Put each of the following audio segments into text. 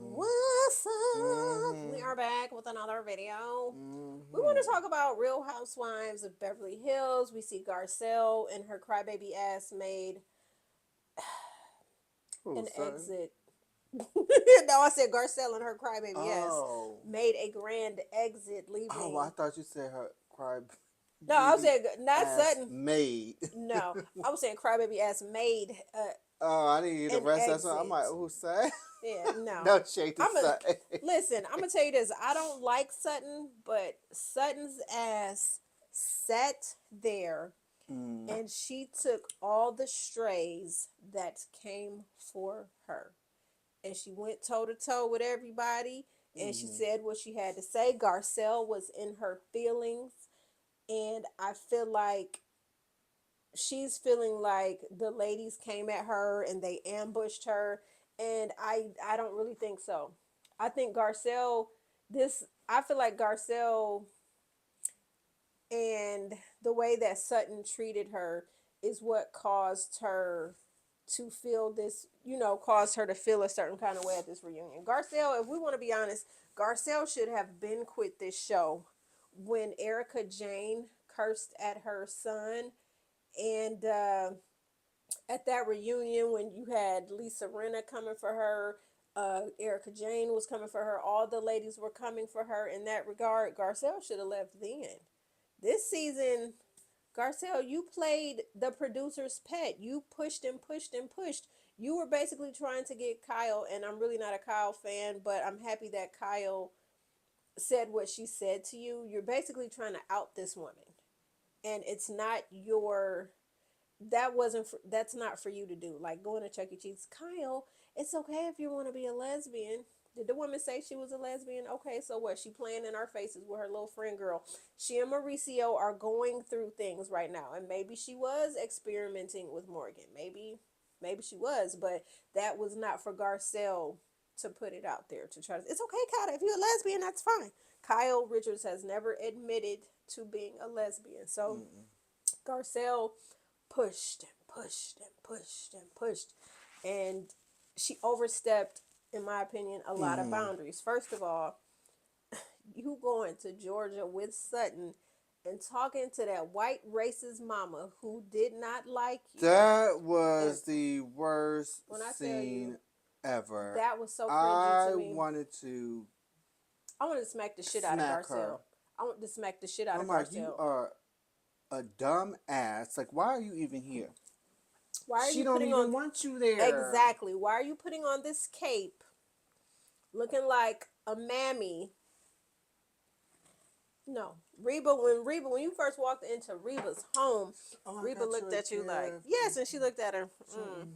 What's up? We Mm-hmm. are back with another video. We want to Mm-hmm. talk about Real Housewives of Beverly Hills. We see Garcelle and her crybaby ass made Who, an son? exit. No, I said Garcelle and her crybaby ass Oh. made a grand exit, Oh, I leaving. thought you said her cry No, I was baby saying not ass Sutton. maid. No, I was saying crybaby ass made Oh, I didn't hear the an rest of that song. I'm like, exit. who said? Yeah, no. No shade to I'm a say. listen. I'm gonna tell you this. I don't like Sutton, but Sutton's ass sat there, Mm. and she took all the strays that came for her, and she went toe to toe with everybody, and she Mm-hmm. said what she had to say. Garcelle was in her feelings, and I feel like she's feeling like the ladies came at her and they ambushed her, and I don't really think so. I think Garcelle this I feel like Garcelle and the way that Sutton treated her is what caused her to feel this, caused her to feel a certain kind of way at this reunion. Garcelle, if we want to be honest, Garcelle should have been quit this show when Erica Jane cursed at her son, and at that reunion when you had Lisa Rinna coming for her, Erica Jane was coming for her, all the ladies were coming for her in that regard. Garcelle should have left then. This season, Garcelle, you played the producer's pet. You pushed and pushed and pushed. You were basically trying to get Kyle, and I'm really not a Kyle fan, but I'm happy that Kyle said what she said to you. You're basically trying to out this woman, and it's not your that's not for you to do. Like going to Chuck E. Cheese. Kyle, it's okay if you want to be a lesbian. Did the woman say she was a lesbian? Okay, so what? She playing in our faces with her little friend girl. She and Mauricio are going through things right now, and maybe she was experimenting with Morgan. Maybe she was, but that was not for Garcelle to put it out there to try to. It's okay, Kyle. If you're a lesbian, that's fine. Kyle Richards has never admitted to being a lesbian, so Mm-mm. Garcelle pushed and pushed and pushed and pushed. And she overstepped, in my opinion, a lot of Mm-hmm. boundaries. First of all, you going to Georgia with Sutton and talking to that white racist mama who did not like you. That And was the worst when I tell you, scene ever. that was so cringy to I me. wanted to I wanted to smack the shit out of smack her. Garcelle. I want to smack the shit out I'm of like, you Garcelle. are a dumb ass. Like, why are you even here? Why are She you don't putting even on want you there. exactly? Why are you putting on this cape looking like a mammy? No, when you first walked into Reba's home, Oh, I Reba got you looked a at you like gift. yes, and she looked at her, Something.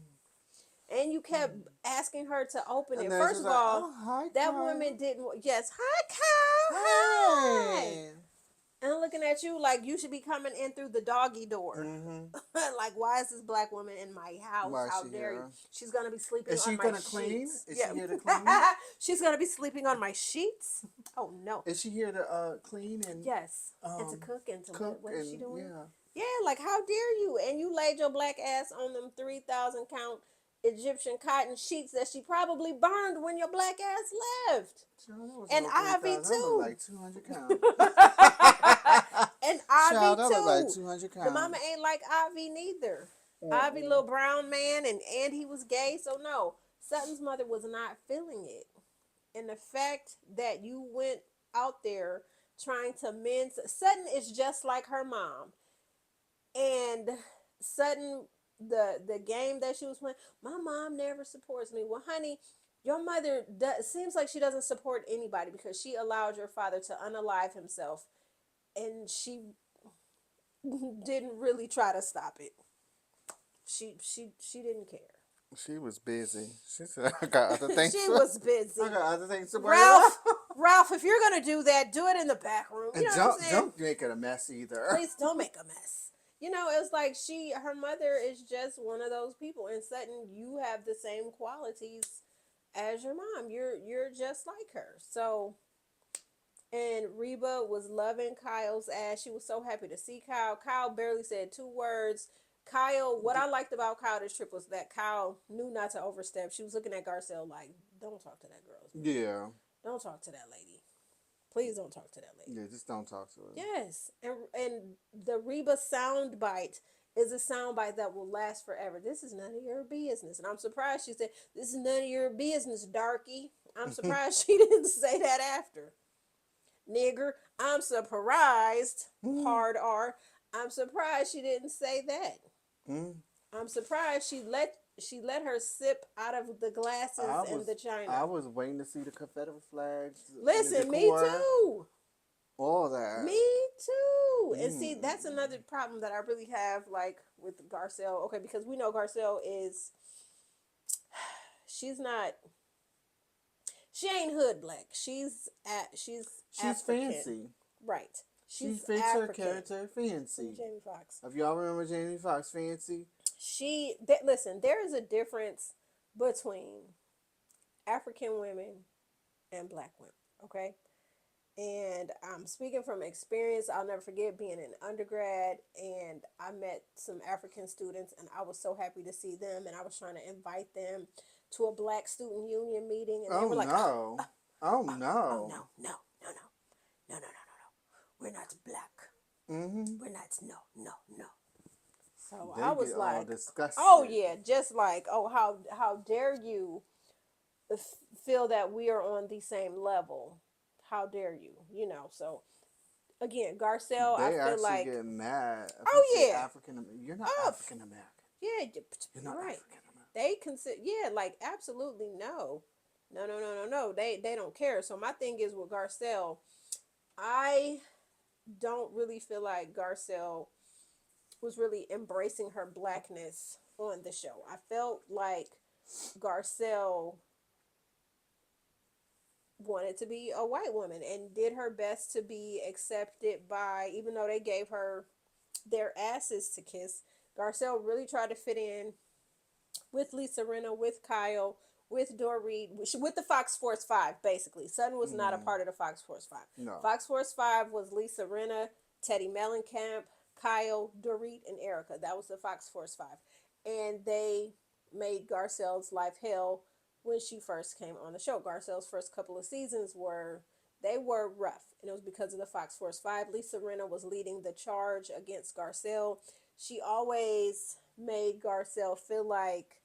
and you kept asking her to open And it. then she First was of like, all, oh, hi, that woman Kyle. didn't. Yes, hi, Kyle, hi. Hey. And I'm looking at you like you should be coming in through the doggy door. Mm-hmm. Like, why is this black woman in my house? Why is How she dare you? here? She's gonna be sleeping Is on she my gonna clean? sheets. Is Yeah, she here to clean? she's gonna be sleeping on my sheets. Oh no. Is she here to clean and Yes, and to um cook and to cook what is she and doing? yeah? Yeah, like how dare you? And you laid your black ass on them 3,000 count Egyptian cotton sheets that she probably burned when your black ass left. Child, that was And no Ivy 3,000. That looked too. like 200 count. And Ivy Child, that looked like too. 200 The mama count. ain't like Ivy neither. Ivy, Mm-mm. little brown man, and he was gay, so no. Sutton's mother was not feeling it. And the fact that you went out there trying to mend Sutton is just like her mom. And Sutton, the game that she was playing, my mom never supports me. Well, honey, your mother seems like she doesn't support anybody because she allowed your father to unalive himself, and she didn't really try to stop it. She didn't care. She was busy. She said, I got other things. She was I busy. got other things to worry about. Ralph, if you're gonna do that, do it in the back room. You And know what I'm saying? don't make it a mess either. Please don't make a mess. It's like her mother is just one of those people. And Sutton, you have the same qualities as your mom. You're just like her. So, and Reba was loving Kyle's ass. She was so happy to see Kyle. Kyle barely said two words. What I liked about Kyle this trip was that Kyle knew not to overstep. She was looking at Garcelle like, don't talk to that girl. Yeah. Don't talk to that lady. Please don't talk to that lady. Yeah, just don't talk to her. Yes, and the Reba soundbite is a soundbite that will last forever. This is none of your business, and I'm surprised she said, "This is none of your business, darky." I'm surprised she didn't say that after. Nigger, I'm surprised. Hard R. I'm surprised she didn't say that. Mm. I'm surprised she let her sip out of the glasses I and was the china. I was waiting to see the Confederate flags and the Listen, me decor, too. all that. Me too. And see, that's Mm. another problem that I really have, like with Garcelle. Okay, because we know Garcelle is, she's not, she ain't hood black. She's She's African, fancy. right? She She's fits her African. character fancy. Jamie Foxx. If y'all remember Jamie Foxx, fancy. Listen, there is a difference between African women and black women. Okay, and I'm speaking from experience. I'll never forget being in undergrad, and I met some African students, and I was so happy to see them, and I was trying to invite them to a Black Student Union meeting, and they Oh were like, no. Oh oh no. no, we're not black, Mm-hmm. we're not, no, no, no. So I They was get all like, disgusted. oh yeah, just like, oh, how dare you feel that we are on the same level? How dare you? So again, Garcelle, I They feel actually like, get mad if you oh say yeah, African. You're not oh African American. yeah, You're not right. African American. They consider, yeah, like absolutely no, no, no, no, no, no. They don't care. So my thing is with Garcelle, I don't really feel like Garcelle was really embracing her blackness on the show. I felt like Garcelle wanted to be a white woman and did her best to be accepted by, even though they gave her their asses to kiss. Garcelle really tried to fit in with Lisa Rinna, with Kyle, with Dorit, with the Fox Force 5, basically. Sutton was not a part of the Fox Force 5. No. Fox Force 5 was Lisa Rinna, Teddy Mellencamp, Kyle, Dorit, and Erica. That was the Fox Force 5. And they made Garcelle's life hell when she first came on the show. Garcelle's first couple of seasons they were rough, and it was because of the Fox Force 5. Lisa Rinna was leading the charge against Garcelle. She always made Garcelle feel like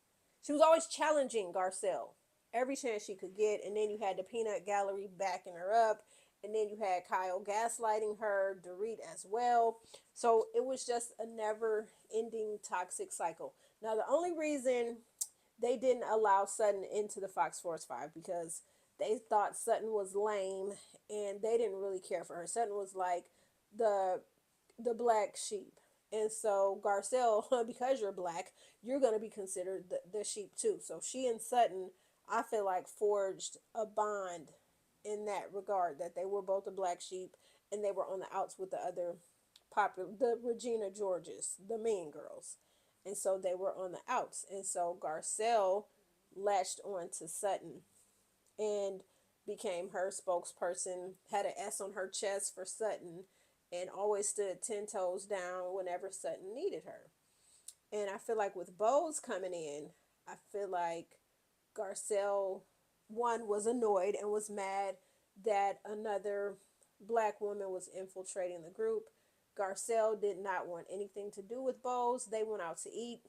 she was always challenging Garcelle every chance she could get. And then you had the Peanut Gallery backing her up. And then you had Kyle gaslighting her, Dorit as well. So it was just a never ending toxic cycle. Now, the only reason they didn't allow Sutton into the Fox Force 5 because they thought Sutton was lame and they didn't really care for her. Sutton was like the black sheep. And so Garcelle, because you're black, you're going to be considered the sheep too. So she and Sutton, I feel like, forged a bond in that regard, that they were both the black sheep and they were on the outs with the other the Regina Georges, the mean girls. And so they were on the outs. And so Garcelle latched on to Sutton and became her spokesperson, had an S on her chest for Sutton, and always stood 10 toes down whenever Sutton needed her. And I feel like with Bose coming in, I feel like Garcelle, one, was annoyed and was mad that another black woman was infiltrating the group. Garcelle did not want anything to do with Bose. They went out to eat.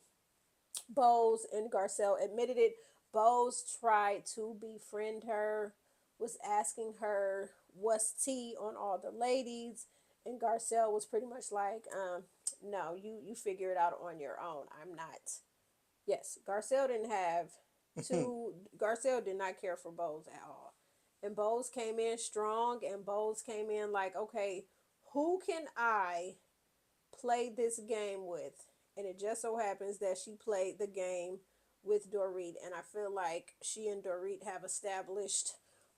Bose and Garcelle admitted it. Bose tried to befriend her, was asking her what's tea on all the ladies, and Garcelle was pretty much like, no, you figure it out on your own. I'm not. Yes, Garcelle didn't have two. Garcelle did not care for Bose at all, and Bose came in strong, and Bose came in like, okay, who can I play this game with? And it just so happens that she played the game with Dorit. And I feel like she and Dorit have established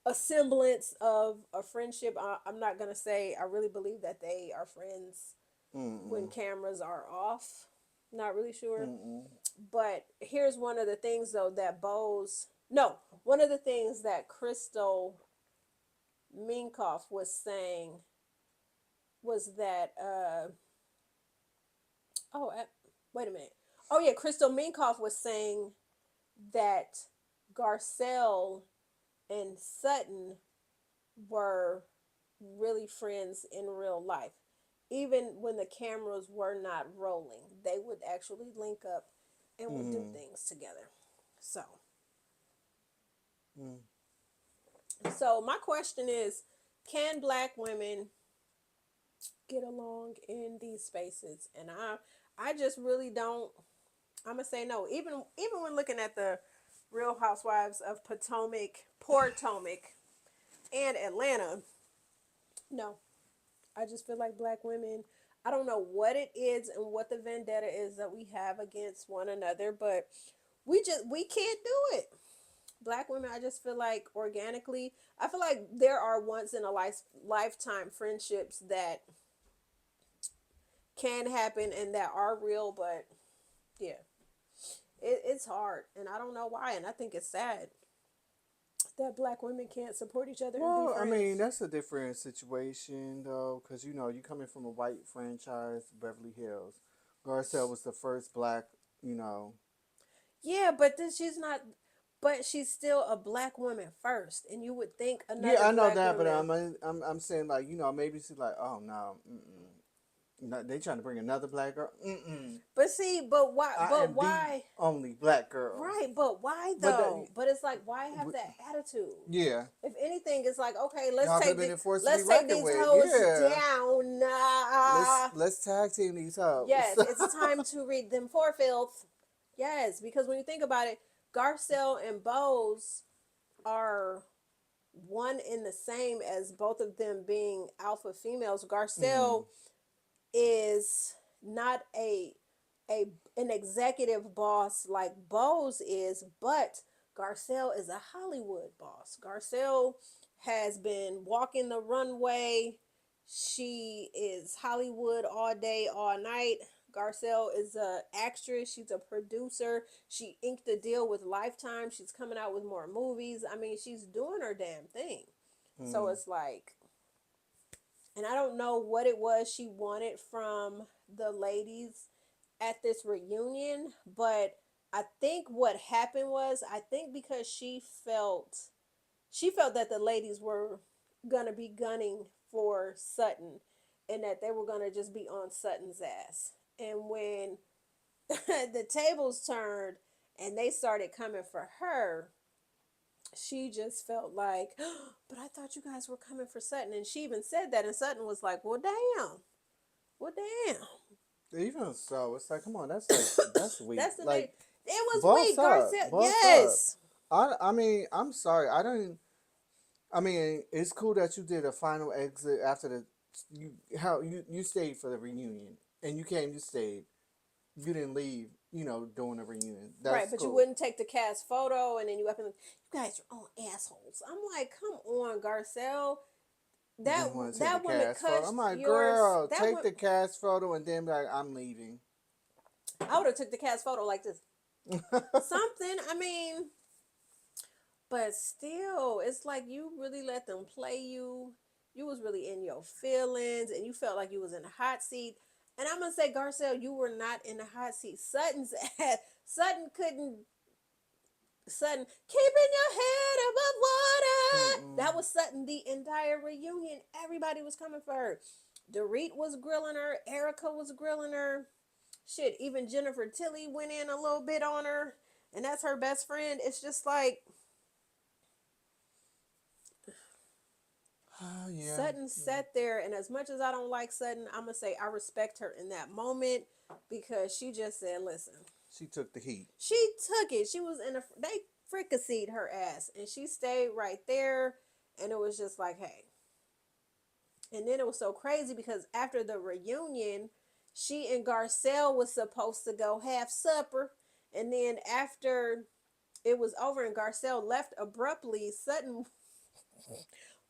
a semblance of a friendship. I'm not going to say I really believe that they are friends when cameras are off. Not really sure. But here's one of the things, though, that Bose. No, one of the things that Crystal Minkoff was saying was that oh, wait a minute. Oh yeah, Crystal Minkoff was saying that Garcelle and Sutton were really friends in real life. Even when the cameras were not rolling, they would actually link up and would do Mm-hmm. things together. So, Mm. so my question is, can black women get along in these spaces? And I just really don't. I'm gonna say no. Even when looking at the Real Housewives of Potomac, and Atlanta, no. I just feel like black women. I don't know what it is and what the vendetta is that we have against one another, but we can't do it. Black women, I just feel like organically, I feel like there are once in a lifetime friendships that can happen and that are real, but yeah, it's hard, and I don't know why, and I think it's sad that black women can't support each other and be Well, I mean, friends. that's a different situation though, because you coming from a white franchise, Beverly Hills. Garcelle was the first black, you know. Yeah, but then she's not. But she's still a black woman first, and you would think Yeah, another I know black that, but woman. I'm saying like maybe she's like, oh no, no, they trying to bring another black girl. But see, but why? I But am the why? only black girl. Right? But why But though? But it's like, why have that attitude? yeah, If anything, it's like, okay, y'all could have been a force to be let's take reckoned these with. hoes Yeah, down. let's Nah. let's tag team these hoes. Yes, it's time to read them for filth. Yes, because when you think about it, Garcelle and Bose are one in the same as both of them being alpha females. Mm-hmm. Garcelle is not a an executive boss like Bose is, but Garcelle is a Hollywood boss. Garcelle has been walking the runway. She is Hollywood all day, all night. Garcelle is a actress. She's a producer. She inked a deal with Lifetime. She's coming out with more movies. I mean, she's doing her damn thing. So Mm. it's like, and I don't know what it was she wanted from the ladies at this reunion, but I think what happened was, I think because she felt that the ladies were gonna be gunning for Sutton and that they were gonna just be on Sutton's ass. And when the tables turned and they started coming for her, she just felt like, oh, but I thought you guys were coming for Sutton. And she even said that, and Sutton was like, well, damn. Well, damn. Even so, it's like, come on, that's weak. That's the name. Like, It was boss weak, up, Garcelle. boss up. Yes. I mean, I'm sorry, I don't. I mean, it's cool that you did a final exit after you stayed for the reunion and you came, you stayed, you didn't leave. During the reunion. Right, That's but you cool. wouldn't take the cast photo, and then you up and you guys are all assholes. I'm like, come on, Garcelle. You That didn't want to take the that woman cast photo. I'm cussed like, yours. girl, That take one, the cast photo and then be like, I'm leaving. I would have took the cast photo like this. Something. I mean, but still, it's like you really let them play you. You was really in your feelings, and you felt like you was in a hot seat. And I'm gonna say, Garcelle, you were not in the hot seat. Sutton's ass, Sutton couldn't. Sutton, keeping your head above water. That Mm-mm. was Sutton the entire reunion. Everybody was coming for her. Dorit was grilling her. Erica was grilling her. Shit, even Jennifer Tilly went in a little bit on her, and that's her best friend. It's just like, Oh yeah, Sutton yeah. sat there, and as much as I don't like Sutton, I'm gonna say I respect her in that moment because she just said, "Listen." She took the heat. She took it. She was in a they fricasseed her ass, and she stayed right there. And it was just like, hey. And then it was so crazy because after the reunion, she and Garcelle was supposed to go have supper, and then after it was over and Garcelle left abruptly, Sutton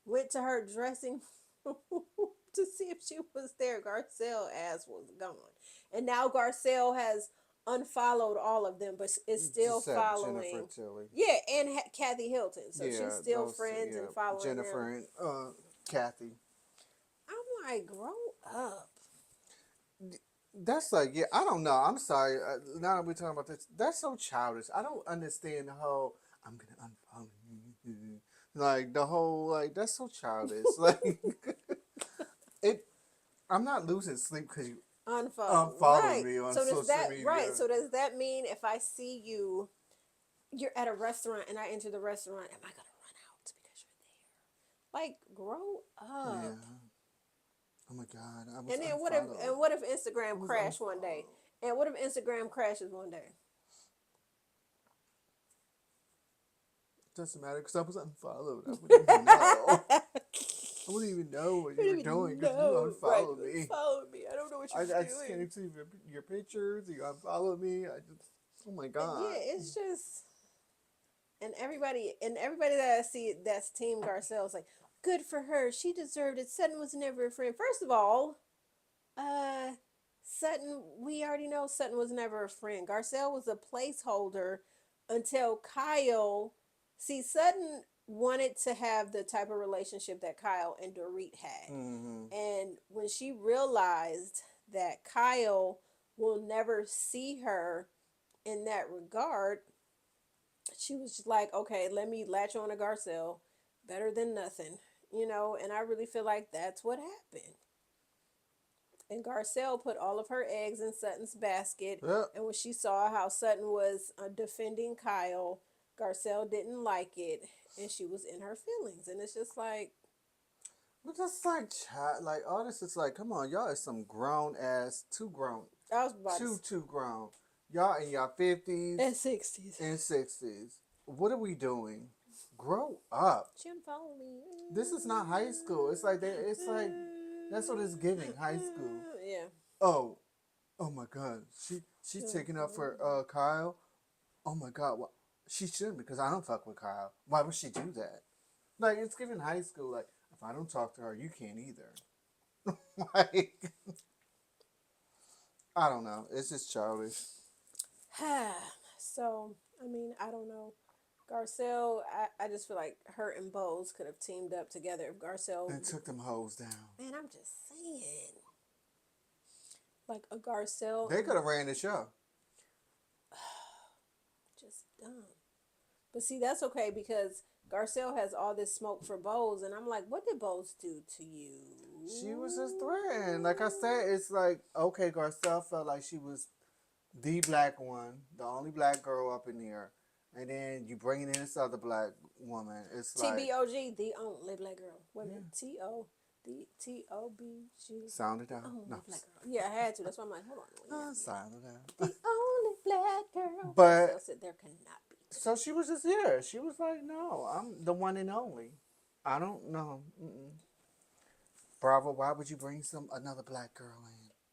went to her dressing to see if she was there. Garcelle ass was gone. And now Garcelle has unfollowed all of them, but is still Except Jennifer following. Tilly. Yeah, and Kathy Hilton. So she's Yeah, still those. friends Yeah, and following them. Jennifer and Kathy. I'm like, grow up. That's like, yeah, I don't know. I'm sorry. Now that we're talking about this, that's so childish. I don't understand the whole. I'm gonna unfollow you. Like the whole like that's so childish. Like it. I'm not losing sleep because you Unfollow. unfollowed Right. me on So does social that right? media. So does that mean if I see you, you're at a restaurant and I enter the restaurant, am I gonna run out because you're there? Like, grow Yeah. up. Oh my god, I was And then unfollowed. what if I Instagram was crash one day? unfollowed. And what if Instagram crashes one day? Doesn't matter because I was unfollowed. I wouldn't even know. I wouldn't even know what I you don't were doing even because you know. Right. unfollowed me. Follow me. I don't know what you're I just can't doing. even see your pictures. You unfollowed me. I just, oh my Yeah, god. it's just and everybody that I see that's Team Garcelle is like, good for her. She deserved it. Sutton was never a friend. First of all, uh Sutton, we already know Sutton was never a friend. Garcelle was a placeholder until Kyle. See, Sutton wanted to have the type of relationship that Kyle and Dorit had. Mm-hmm. And when she realized that Kyle will never see her in that regard, she was just like, okay, let me latch on to Garcelle. Better than nothing, you know? And I really feel like that's what happened. And Garcelle put all of her eggs in Sutton's basket. Yep. And when she saw how Sutton was defending Kyle, Garcelle didn't like it. And she was in her feelings. And it's just like, But just like chat, like all this is like, come on, y'all is some grown ass, too grown, I was about to too grown. Y'all in your 50s and 60s. and 60s. What are we doing? Grow up. Jim, follow me. This is not high school. It's like it's like that's what it's giving, high school. Yeah. Oh, oh my god. She's Jim, taking up follow for me. Kyle. Oh my god, what she shouldn't because I don't fuck with Kyle. Why would she do that? Like it's giving high school like if I don't talk to her, you can't either. Like I don't know. It's just childish. So, I mean, I don't know. Garcelle, I just feel like her and Bose could have teamed up together if Garcelle. And took them hoes down. Man, I'm just saying. Like a Garcelle They and could have ran the show. just dumb. But see, that's okay because Garcelle has all this smoke for Bose, and I'm like, what did Bose do to you? She was just threatened. Like I said, it's like okay, Garcelle felt like she was the black one, the only black girl up in there, and then you bringing in this other black woman. It's like TBOG, the only black girl. Wait a yeah, minute, TOBG. sound it out. Only No, black girl. Yeah, I had to. That's why I'm like, hold on. sound it The out. only black girl. But Garcelle said there cannot be two. so she was just here. She was like, "No, I'm the one and only. I don't know." Mm-mm. Bravo, why would you bring another black girl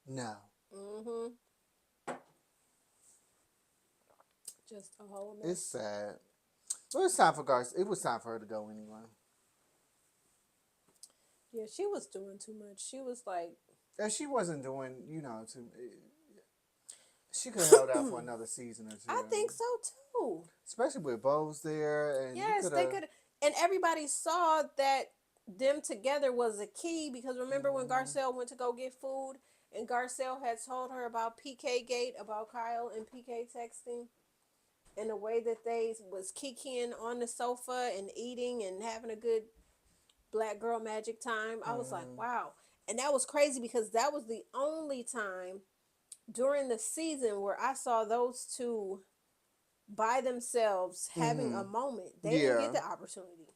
in? No. Mm-hmm. Just a whole It's mess. sad. But it's time for Garth. It was time for her to go anyway. Yeah, she was doing too much. She was like, And she wasn't doing, she could have held out for another season or I two. think so too. Especially with Bose there, and you Yes, could they have. could. And everybody saw that them together was a key because remember when Mm-hmm. Garcelle went to go get food and Garcelle had told her about PK Gate, about Kyle and PK texting, and the way that they was kikiing on the sofa and eating and having a good black girl magic time. I was like, Mm-hmm. wow. And that was crazy because that was the only time during the season where I saw those two by themselves having Mm-hmm. a moment. They didn't get Yeah. the opportunity.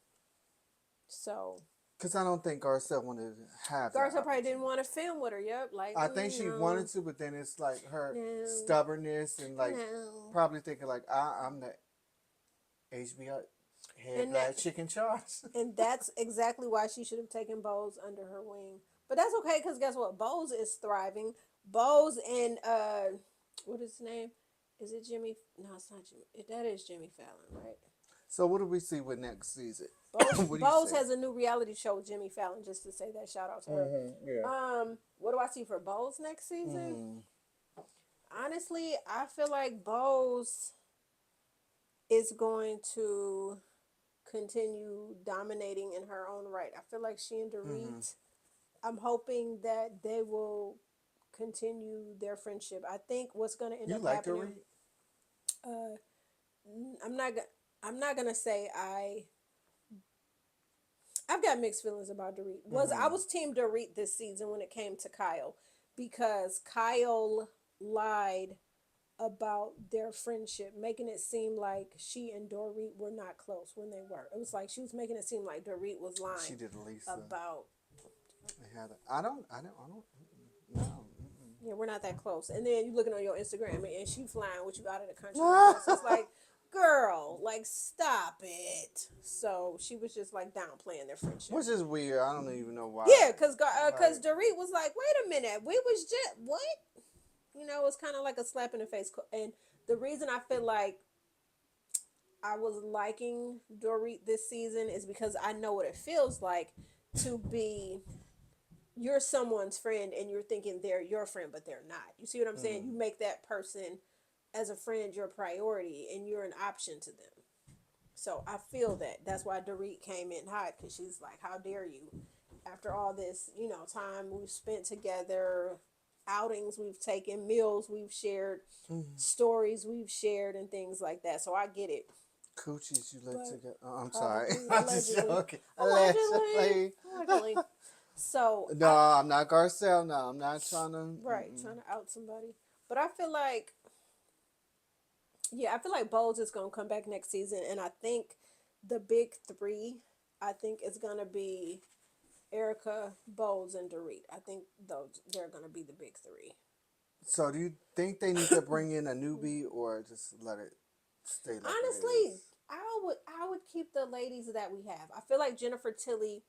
So Because I don't think Garcelle wanted to have that Garcelle probably didn't opportunity. want to film with her. Yep, like I think she no, wanted to, but then it's like her no, stubbornness and like no. probably thinking like I'm the HBO head And black chicken Charles. that's exactly why she should have taken Bose under her wing. But that's okay because guess what? Bose is thriving. Bose and what is his name? Is it Jimmy? No, it's not Jimmy. That is Jimmy Fallon, right? So what do we see with next season? Bose What do you Bose say? has a new reality show with Jimmy Fallon. Just to say that, shout out to her. Yeah. What do I see for Bose next season? Mm-hmm. Honestly, I feel like Bose is going to continue dominating in her own right. I feel like she and Mm-hmm. Dorit, I'm hoping that they will continue their friendship. I think what's going to end You up like to happening, read? uh, I'm not gonna say I had mixed feelings about Dorit. I was team Dorit this season when it came to Kyle, because Kyle lied about their friendship, making it seem like she and Dorit were not close when they were. It was like she was making it seem like Dorit was She lying did Lisa. about. I don't. No. Yeah, we're not that close. And then you looking on your Instagram and she flying with you out of the country. So it's Mm-mm. like, girl, like stop it. So she was just like downplaying their friendship. Which is weird. I don't even know why. Yeah, cause Like, Dorit was like, wait a minute, we was just what? You know, it's kind of like a slap in the face. And the reason I feel like I was liking Dorit this season is because I know what it feels like to be, you're someone's friend and you're thinking they're your friend, but they're not. You see what I'm saying? You make that person as a friend your priority and you're an option to them. So I feel that. That's why Dorit came in hot, because she's like, how dare you? After all this, time we've spent together, outings we've taken, meals we've shared, stories we've shared, and things like that. So I get it. coochies you let But together. Oh, I'm sorry. probably, I'm just allegedly. joking. Allegedly. Allegedly. Allegedly. So No, I'm not Garcelle. No, I'm not trying to. right, trying to out somebody. But I feel like, yeah, I feel like Bowles is gonna come back next season, and I think the big three, I think is gonna be Erica, Bowles, and Dorit. I think those they're gonna be the big three. So, do you think they need to bring in a newbie or just let it stay like it Honestly, is? I would keep the ladies that we have. I feel like Jennifer Tilly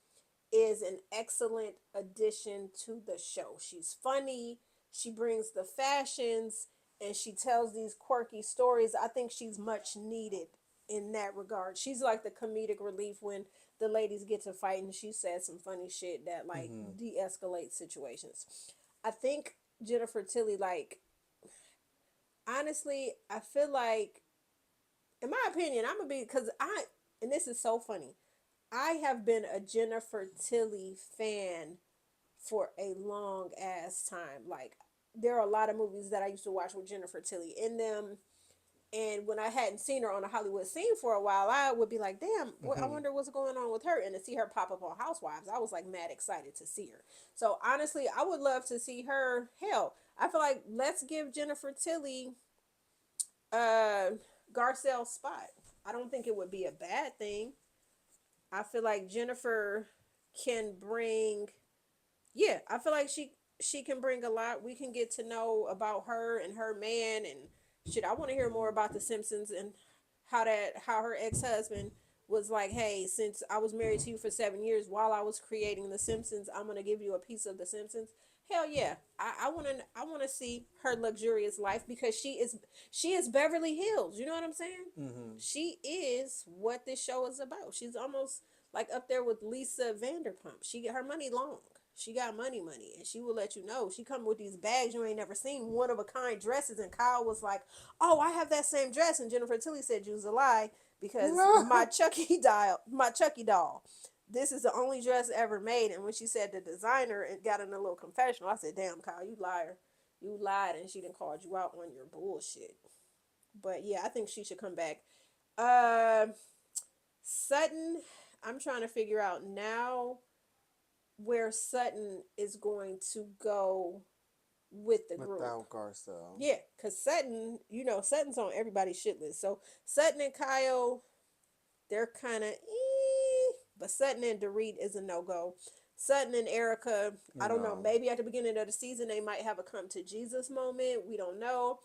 is an excellent addition to the show. She's funny, she brings the fashions, and she tells these quirky stories. I think she's much needed in that regard. She's like the comedic relief when the ladies get to fight and she says some funny shit that like de-escalates situations. I think Jennifer Tilly, like, honestly, I feel like, in my opinion, I'm gonna be, because and this is so funny, I have been a Jennifer Tilly fan for a long ass time. Like, there are a lot of movies that I used to watch with Jennifer Tilly in them. And when I hadn't seen her on a Hollywood scene for a while, I would be like, damn, I wonder what's going on with her. And to see her pop up on Housewives, I was like mad excited to see her. So honestly, I would love to see her. Hell, I feel like let's give Jennifer Tilly uh Garcelle's spot. I don't think it would be a bad thing. I feel like Jennifer can bring, yeah, I feel like she can bring a lot. We can get to know about her and her man and shit. I want to hear more about the Simpsons and how her ex-husband was like, hey, since I was married to you for 7 years while I was creating the Simpsons, I'm gonna give you a piece of the Simpsons. Hell yeah. I wanna see her luxurious life, because she is Beverly Hills. You know what I'm saying? She is what this show is about. She's almost like up there with Lisa Vanderpump. She get her money long. She got money, and she will let you know. She come with these bags you ain't never seen, one of a kind dresses, and Kyle was like, "Oh, I have that same dress," and Jennifer Tilly said, "You was a lie, because my Chucky doll. This is the only dress ever made." And when she said the designer and got in a little confessional, I said, "Damn, Kyle, you liar, you lied," and she done called you out on your bullshit. But yeah, I think she should come back. Uh, Sutton, I'm trying to figure out now where Sutton is going to go with the group. Without Garcelle. Yeah, because Sutton, Sutton's on everybody's shit list. So Sutton and Kyle, they're kind of, but Sutton and Dorit is a no-go. Sutton and Erica, I don't know. No. Maybe at the beginning of the season, they might have a come to Jesus moment. We don't know.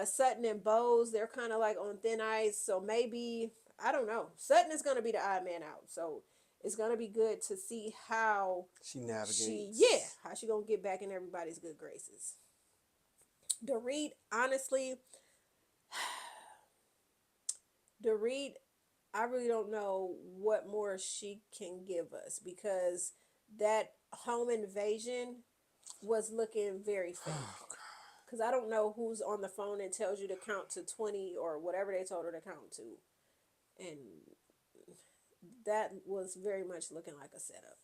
Sutton and Bose, they're kind of like on thin ice. So maybe, I don't know. Sutton is going to be the odd man out. So it's going to be good to see how She navigates. how she going to get back in everybody's good graces. Dorit, honestly, Dorit, I really don't know what more she can give us, because that home invasion was looking very fake. Because I don't know who's on the phone and tells you to count to 20 or whatever they told her to count to. And that was very much looking like a setup.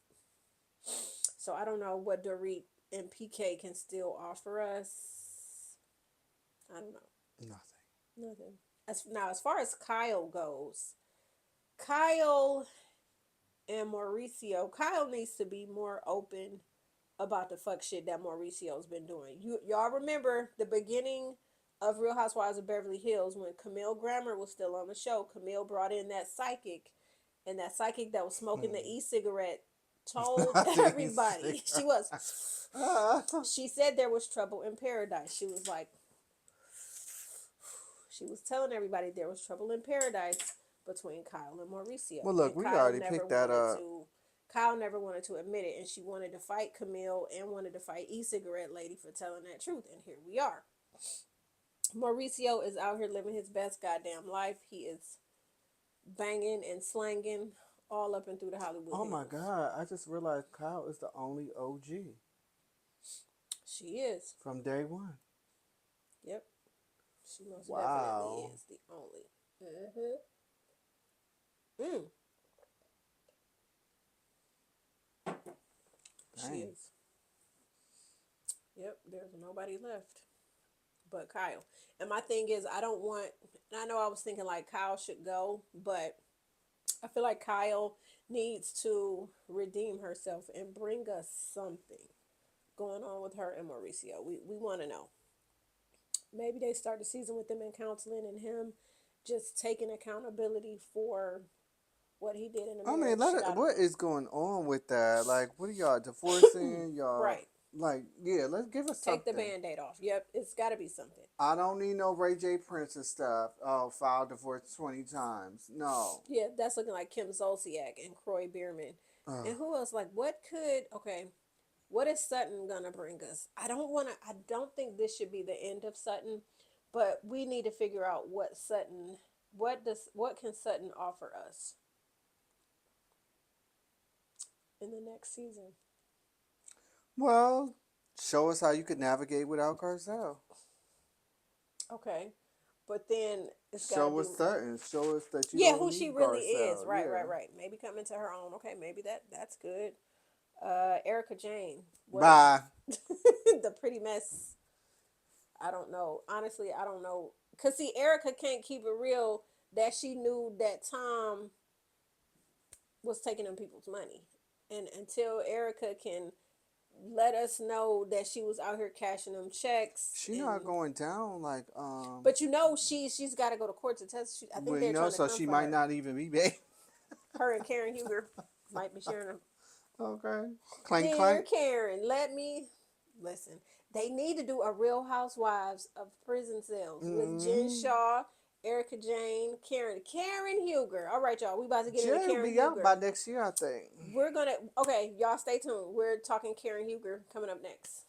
So I don't know what Dorit and PK can still offer us. I don't know. Nothing. As far as Kyle goes, Kyle, and Mauricio, Kyle needs to be more open about the fuck shit that Mauricio's been doing. Y'all remember the beginning of Real Housewives of Beverly Hills when Camille Grammer was still on the show. Camille brought in that psychic, and that psychic that was smoking the e-cigarette told everybody she said there was trouble in paradise. She was telling everybody there was trouble in paradise between Kyle and Mauricio. Well, look, And we already picked that up. Kyle never wanted to admit it, and she wanted to fight Camille and wanted to fight e-cigarette lady for telling that truth, and here we are. Mauricio is out here living his best goddamn life. He is banging and slanging all up and through the Hollywood Oh my hills. God! I just realized Kyle is the only OG She is. from day one. Yep. She most Wow. definitely is the only. Mm-hmm. She Dang. is. Yep, there's nobody left but Kyle. And my thing is, I don't want, and I know I was thinking like Kyle should go, but I feel like Kyle needs to redeem herself and bring us something going on with her and Mauricio. We want to know. Maybe they start the season with them in counseling and him just taking accountability for what he did in the I marriage. mean, what is going on with that? Like, what are y'all divorcing? Y'all Right. like, yeah, let's give us Take something. the Band-Aid off. Yep, it's got to be something. I don't need no Ray J Prince and stuff. Oh, filed divorce 20 times. No. Yeah, that's looking like Kim Zolciak and Croy Bierman. Ugh. And who else? Like, what is Sutton gonna bring us? I don't think this should be the end of Sutton, but we need to figure out what can Sutton offer us in the next season. Well, show us how you could navigate without Garcelle. Okay. But then it's got Show us certain. Show us that you yeah, don't who need she really Garcelle. is. Right, Yeah. right. Maybe come into her own. Okay, maybe that's good. Erica Jane. Bye. The pretty mess. I don't know. Honestly, I don't know. Cause see, Erica can't keep it real that she knew that Tom was taking them people's money. And until Erica can let us know that she was out here cashing them checks. She not going down like But you know she's got to go to court to test. I think well, they're trying to so come she for might her. not even be back. Her and Karen Huger might be sharing them. Okay. Clank Dear clank. Karen, let me listen. They need to do a Real Housewives of Prison Cells with Jen Shaw, Erica Jane, Karen Huger. All right, y'all. We about to get into Jerry Karen will be Huger. out by next year, I think. We're gonna y'all stay tuned. We're talking Karen Huger coming up next.